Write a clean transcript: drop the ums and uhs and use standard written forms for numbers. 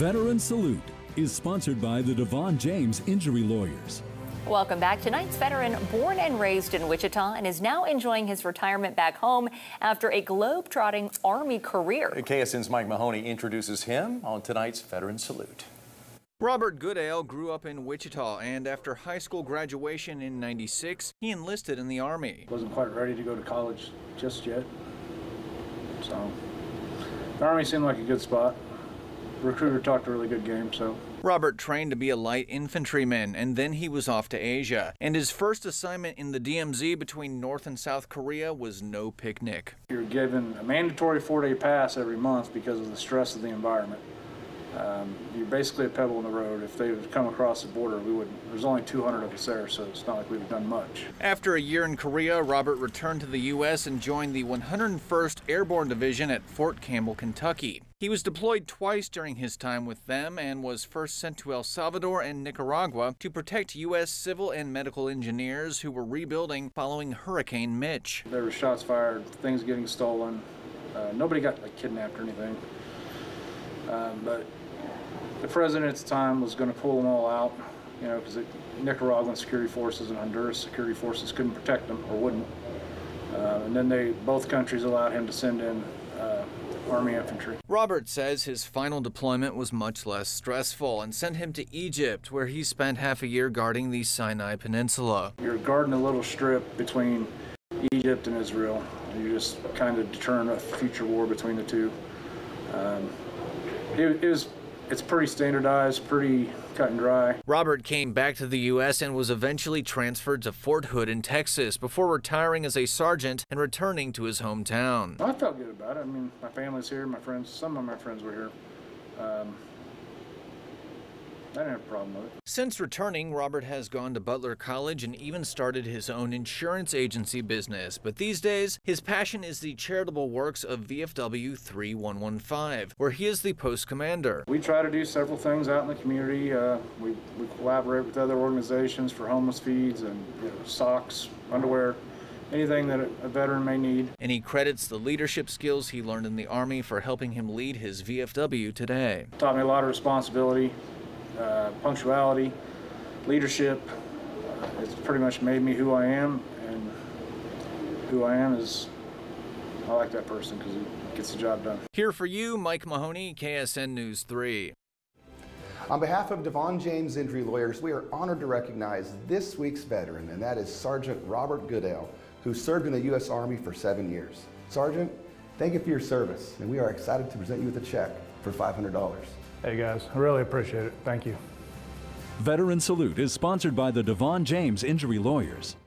Veteran Salute is sponsored by the Devon James Injury Lawyers. Welcome back. Tonight's veteran, born and raised in Wichita, and is now enjoying his retirement back home after a globe-trotting Army career. KSN's Mike Mahoney introduces him on tonight's Veteran Salute. Robert Goodale grew up in Wichita, and after high school graduation in '96, he enlisted in the Army. Wasn't quite ready to go to college just yet, so the Army seemed like a good spot. Recruiter talked a really good game, so. Robert trained to be a light infantryman, and then he was off to Asia. And his first assignment in the DMZ between North and South Korea was no picnic. You're given a mandatory 4-day pass every month because of the stress of the environment. You're basically a pebble in the road. If they would come across the border, there's only 200 of us there, so it's not like we've done much. After a year in Korea, Robert returned to the U.S. and joined the 101st Airborne Division at Fort Campbell, Kentucky. He was deployed twice during his time with them and was first sent to El Salvador and Nicaragua to protect U.S. civil and medical engineers who were rebuilding following Hurricane Mitch. There were shots fired, things getting stolen. Nobody got kidnapped or anything. But the president at the time was going to pull them all out, because the Nicaraguan security forces and Honduras security forces couldn't protect them or wouldn't. And then both countries allowed him to send in Army infantry. Robert says his final deployment was much less stressful and sent him to Egypt, where he spent half a year guarding the Sinai Peninsula. You're guarding a little strip between Egypt and Israel. You just kind of deterring a future war between the two. It's pretty standardized, pretty cut and dry. Robert came back to the U.S. and was eventually transferred to Fort Hood in Texas before retiring as a sergeant and returning to his hometown. I felt good about it. I mean, my family's here, my friends, some of my friends were here. I didn't have a problem with it. Since returning, Robert has gone to Butler College and even started his own insurance agency business. But these days, his passion is the charitable works of VFW 3115, where he is the post commander. We try to do several things out in the community. We collaborate with other organizations for homeless feeds and socks, underwear, anything that a veteran may need. And he credits the leadership skills he learned in the Army for helping him lead his VFW today. Taught me a lot of responsibility. Punctuality, leadership. It's pretty much made me who I am, and who I am is, I like that person because he gets the job done. Here for you, Mike Mahoney, KSN News 3. On behalf of Devon James Injury Lawyers, we are honored to recognize this week's veteran, and that is Sergeant Robert Goodale, who served in the U.S. Army for 7 years. Sergeant, thank you for your service, and we are excited to present you with a check for $500. Hey guys, I really appreciate it. Thank you. Veteran Salute is sponsored by the Devon James Injury Lawyers.